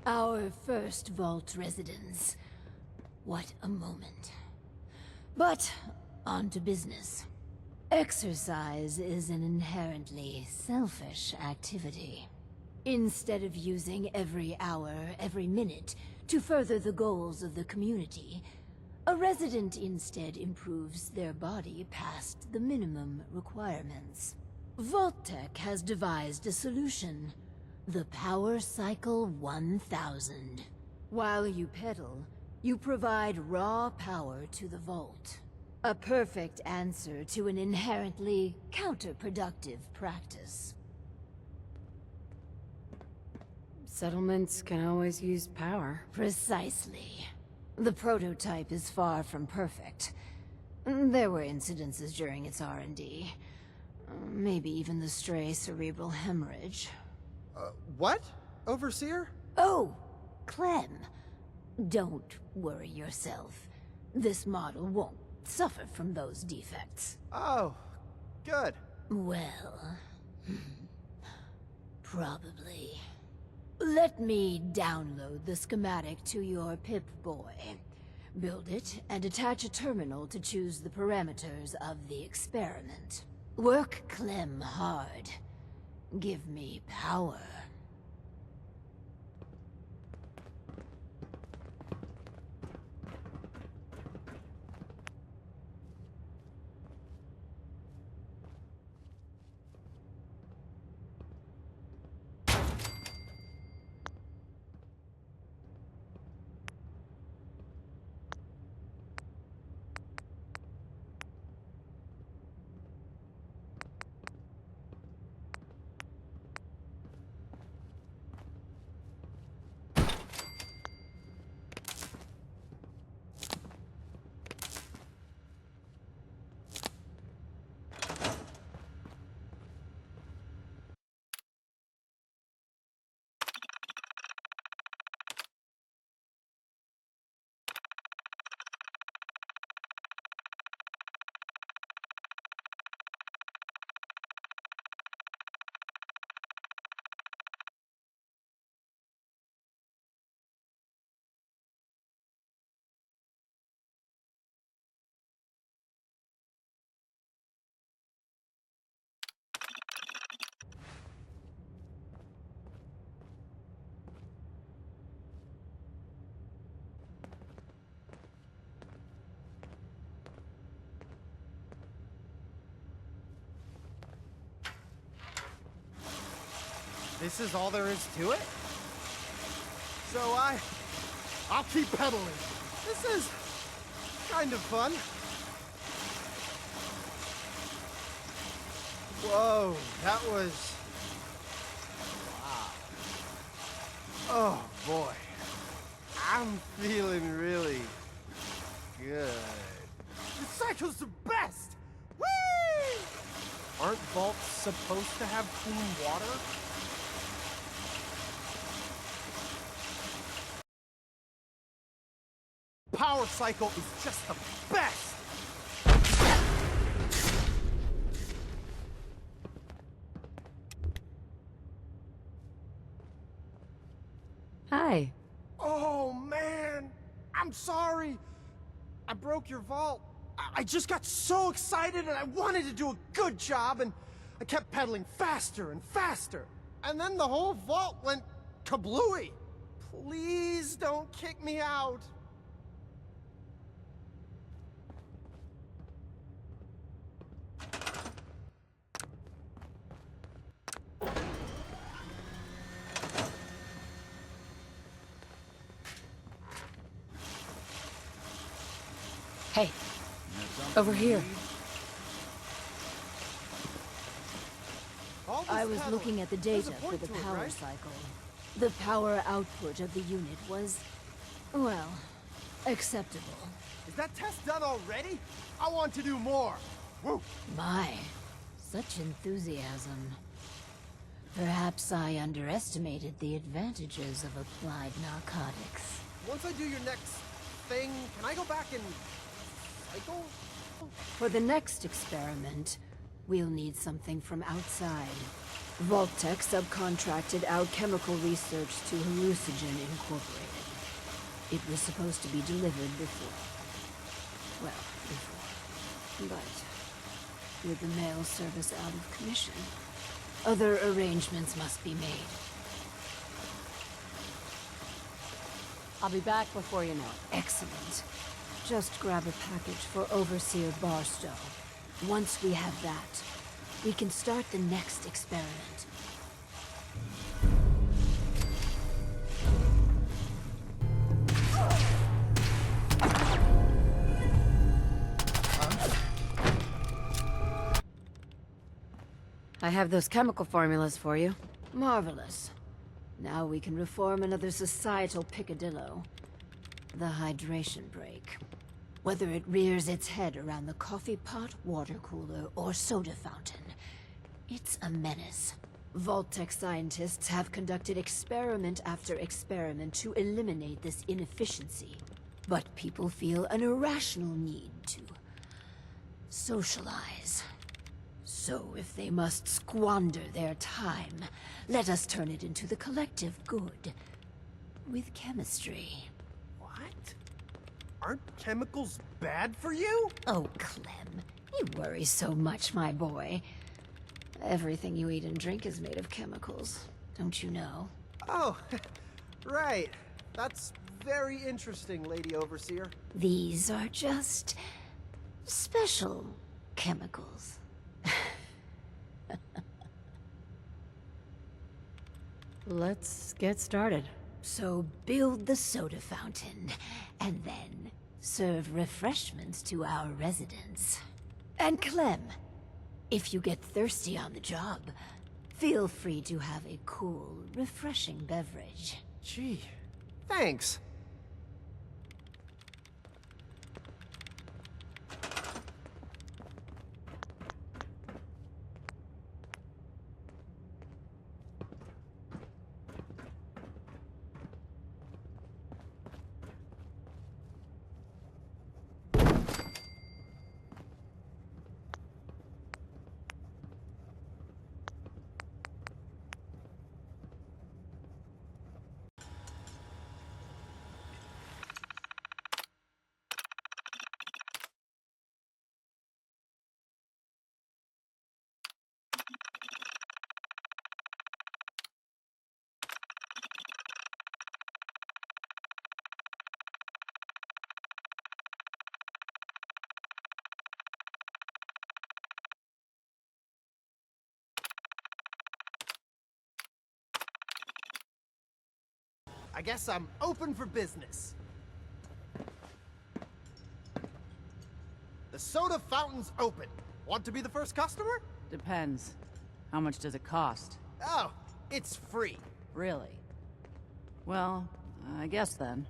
Our first Vault residence. What a moment. But, on to business. Exercise is an inherently selfish activity. Instead of using every hour, every minute, to further the goals of the community, a resident instead improves their body past the minimum requirements. Vault-Tec has devised a solution. The Power Cycle 1000. While you pedal, you provide raw power to the Vault. A perfect answer to an inherently counterproductive practice. Settlements can always use power. Precisely. The prototype is far from perfect. There were incidences during its R&D. Maybe even the stray cerebral hemorrhage. What? Overseer? Oh, Clem. Don't worry yourself. This model won't suffer from those defects. Oh, good. Well, probably. Let me download the schematic to your Pip-Boy. Build it, and attach a terminal to choose the parameters of the experiment. Work Clem hard. Give me power. This is all there is to it? So I'll keep pedaling. This is kind of fun. Whoa, that was... Wow. Oh boy. I'm feeling really good. The cycle's the best! Whee! Aren't vaults supposed to have clean water? Power cycle is just the best! Hi. Oh man, I'm sorry. I broke your vault. I just got so excited and I wanted to do a good job and I kept pedaling faster and faster. And then the whole vault went kablooey. Please don't kick me out. Hey, over here. I was looking at the data for the power cycle. The power output of the unit was, well, acceptable. Is that test done already? I want to do more. Woo. My, such enthusiasm. Perhaps I underestimated the advantages of applied narcotics. Once I do your next thing, can I go back and cycle? For the next experiment, we'll need something from outside. Vault-Tec subcontracted our chemical research to Hallucinogen Incorporated. It was supposed to be delivered before. Well, before. But with the mail service out of commission, other arrangements must be made. I'll be back before you know it. Excellent. Just grab a package for Overseer Barstow. Once we have that, we can start the next experiment. I have those chemical formulas for you. Marvelous. Now we can reform another societal picadillo. The hydration break. Whether it rears its head around the coffee pot, water cooler, or soda fountain, it's a menace. Vault-Tec scientists have conducted experiment after experiment to eliminate this inefficiency. But people feel an irrational need to socialize. So if they must squander their time, let us turn it into the collective good. With chemistry. What? Aren't chemicals bad for you? Oh, Clem, you worry so much, my boy. Everything you eat and drink is made of chemicals, don't you know? Oh, right. That's very interesting, Lady Overseer. These are just special chemicals. Let's get started. So build the soda fountain, and then serve refreshments to our residents. And Clem, if you get thirsty on the job, feel free to have a cool, refreshing beverage. Gee, thanks. I guess I'm open for business. The soda fountain's open. Want to be the first customer? Depends. How much does it cost? Oh, it's free. Really? Well, I guess then.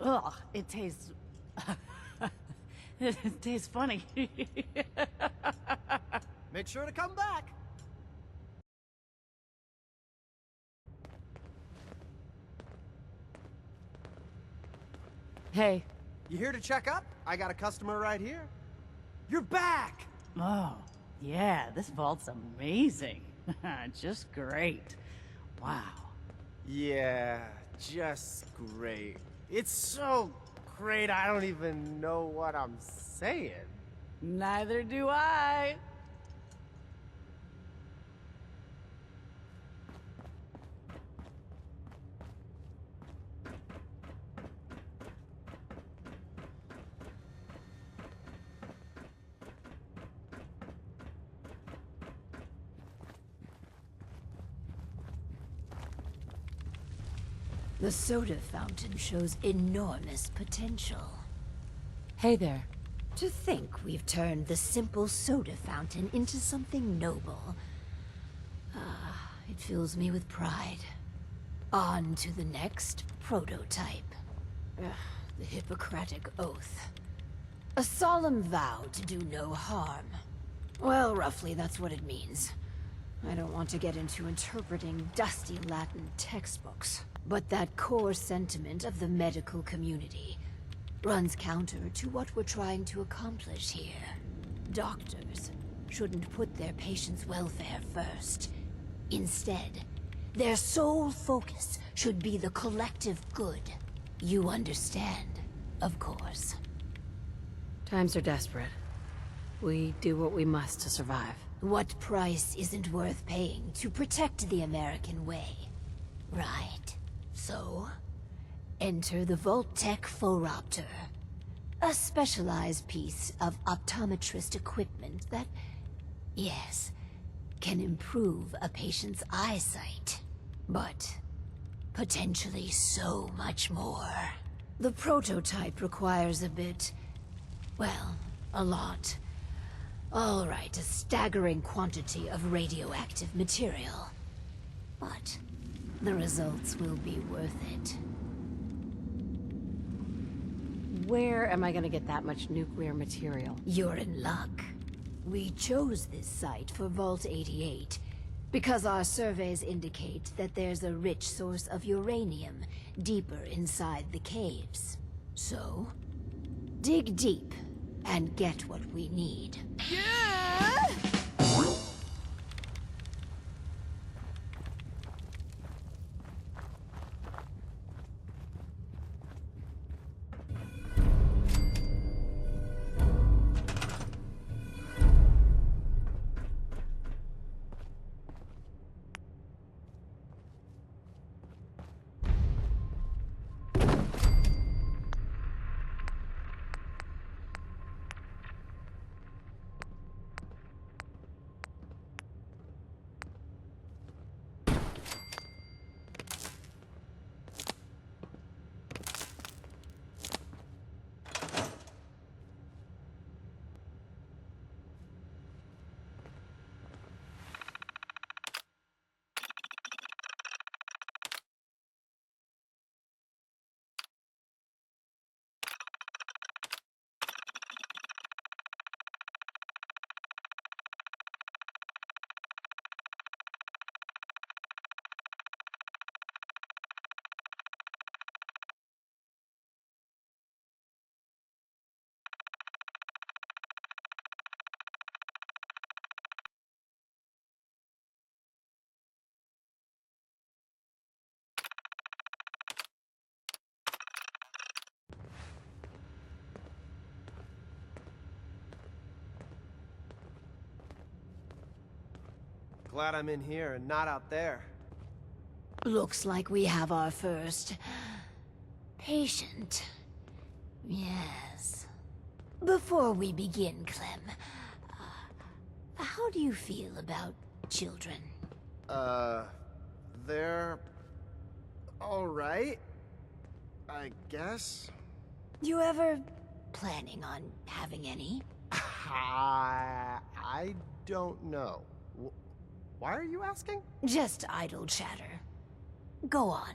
Ugh, it tastes... it tastes funny. Make sure to come back. Hey. You here to check up? I got a customer right here. You're back! Oh, yeah, this vault's amazing. Just great. Wow. Yeah, just great. It's so great I don't even know what I'm saying. Neither do I. The soda fountain shows enormous potential. Hey there. To think we've turned the simple soda fountain into something noble. Ah, it fills me with pride. On to the next prototype. Ugh, the Hippocratic Oath. A solemn vow to do no harm. Well, roughly that's what it means. I don't want to get into interpreting dusty Latin textbooks, but that core sentiment of the medical community runs counter to what we're trying to accomplish here. Doctors shouldn't put their patients' welfare first. Instead, their sole focus should be the collective good. You understand, of course. Times are desperate. We do what we must to survive. What price isn't worth paying to protect the American way? Right. So, enter the Vault-Tec Phoropter. A specialized piece of optometrist equipment that, yes, can improve a patient's eyesight. But potentially so much more. The prototype requires a bit, well, a lot. All right, a staggering quantity of radioactive material. But the results will be worth it. Where am I gonna get that much nuclear material? You're in luck. We chose this site for Vault 88 because our surveys indicate that there's a rich source of uranium deeper inside the caves. So, dig deep and get what we need. Glad I'm in here and not out there. Looks like we have our first patient. Yes. Before we begin, Clem, how do you feel about children? They're all right, I guess. You ever planning on having any? I don't know. Why are you asking? Just idle chatter. Go on.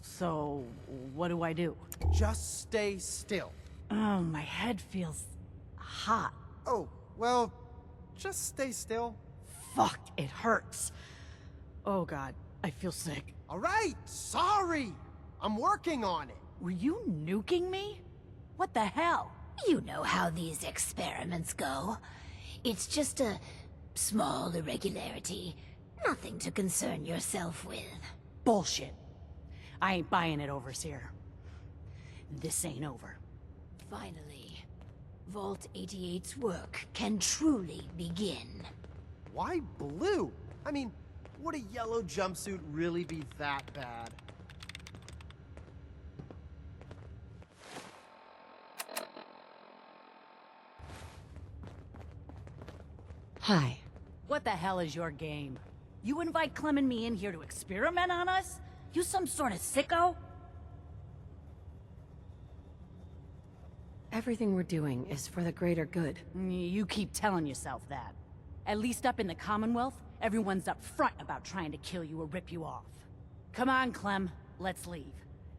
So, what do I do? Just stay still. Oh, my head feels hot. Oh, well, just stay still. Fuck, it hurts. Oh god, I feel sick. All right, sorry. I'm working on it. Were you nuking me? What the hell? You know how these experiments go. It's just a small irregularity. Nothing to concern yourself with. Bullshit. I ain't buying it, Overseer. This ain't over. Finally, Vault 88's work can truly begin. Why blue? I mean, would a yellow jumpsuit really be that bad? Hi. What the hell is your game? You invite Clem and me in here to experiment on us? You some sort of sicko? Everything we're doing is for the greater good. You keep telling yourself that. At least up in the Commonwealth, everyone's up front about trying to kill you or rip you off. Come on, Clem. Let's leave.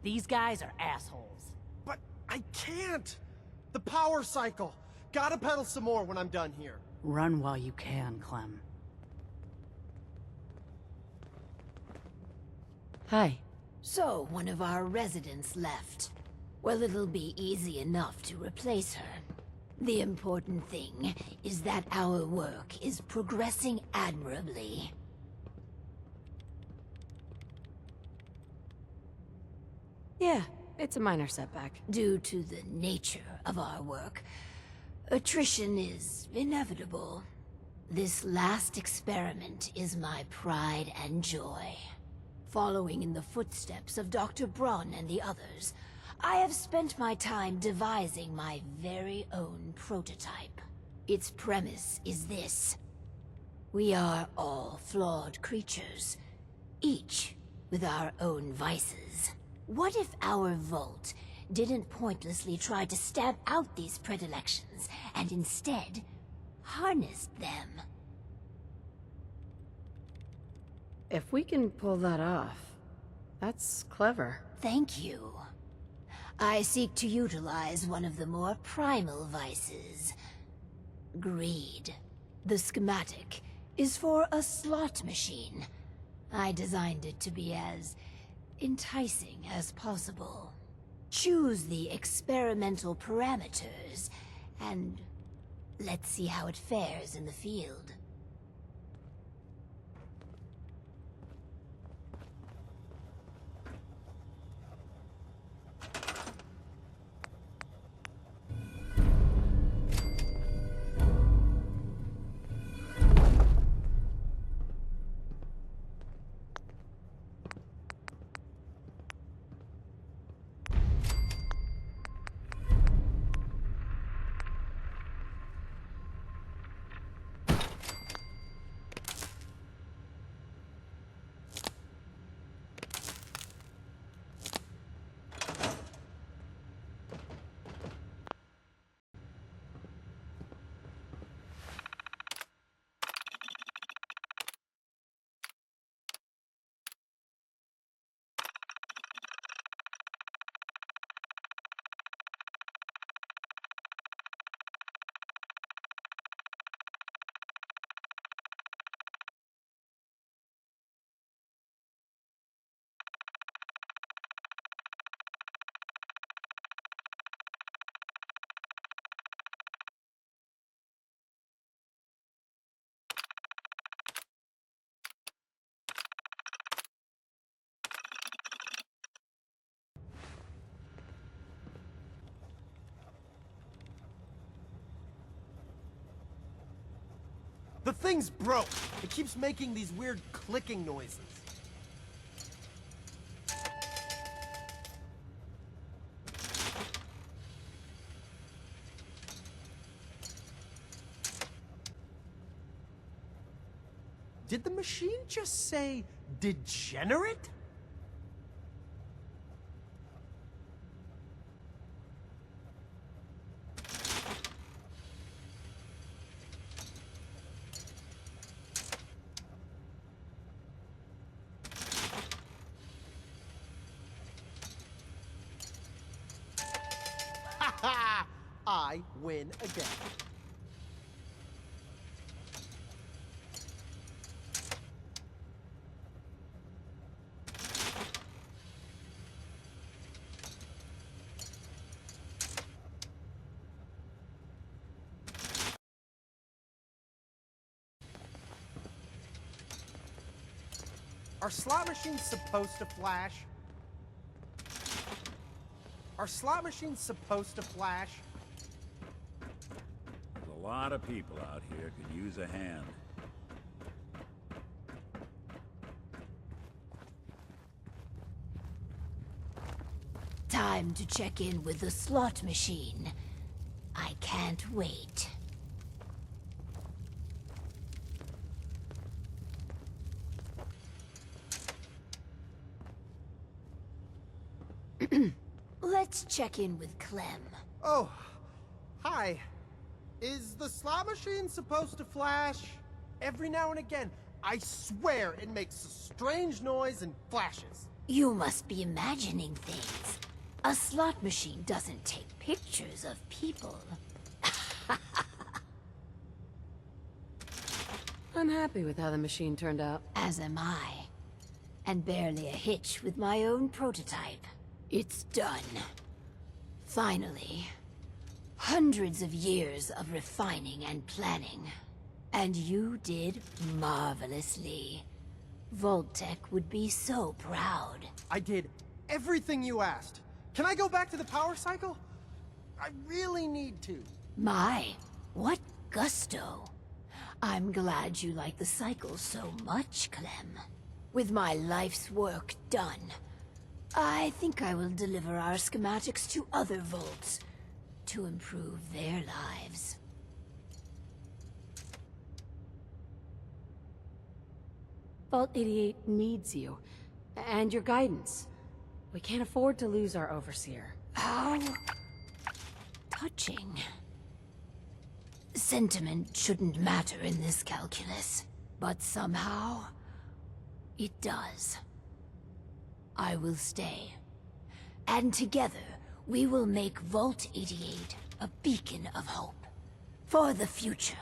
These guys are assholes. But I can't. The power cycle. Gotta pedal some more when I'm done here. Run while you can, Clem. Hi. So, one of our residents left. Well, it'll be easy enough to replace her. The important thing is that our work is progressing admirably. Yeah, it's a minor setback. Due to the nature of our work, attrition is inevitable. This last experiment is my pride and joy. Following in the footsteps of Dr. Braun and the others, I have spent my time devising my very own prototype. Its premise is this. We are all flawed creatures, each with our own vices. What if our Vault didn't pointlessly try to stamp out these predilections, and instead harnessed them? If we can pull that off, that's clever. Thank you. I seek to utilize one of the more primal vices. Greed. The schematic is for a slot machine. I designed it to be as enticing as possible. Choose the experimental parameters, and let's see how it fares in the field. The thing's broke. It keeps making these weird clicking noises. Did the machine just say degenerate? I win again. Are slot machines supposed to flash? Are slot machines supposed to flash? A lot of people out here could use a hand. Time to check in with the slot machine. I can't wait. Let's check in with Clem. Oh, hi. Is the slot machine supposed to flash? Every now and again, I swear it makes a strange noise and flashes. You must be imagining things. A slot machine doesn't take pictures of people. I'm happy with how the machine turned out. As am I. And barely a hitch with my own prototype. It's done. Finally. Hundreds of years of refining and planning. And you did marvelously. Vault-Tec would be so proud. I did everything you asked. Can I go back to the power cycle? I really need to. My, what gusto. I'm glad you like the cycle so much, Clem. With my life's work done, I think I will deliver our schematics to other vaults to improve their lives. Vault 88 needs you, and your guidance. We can't afford to lose our overseer. How touching. Sentiment shouldn't matter in this calculus, but somehow it does. I will stay, and together we will make Vault 88 a beacon of hope for the future.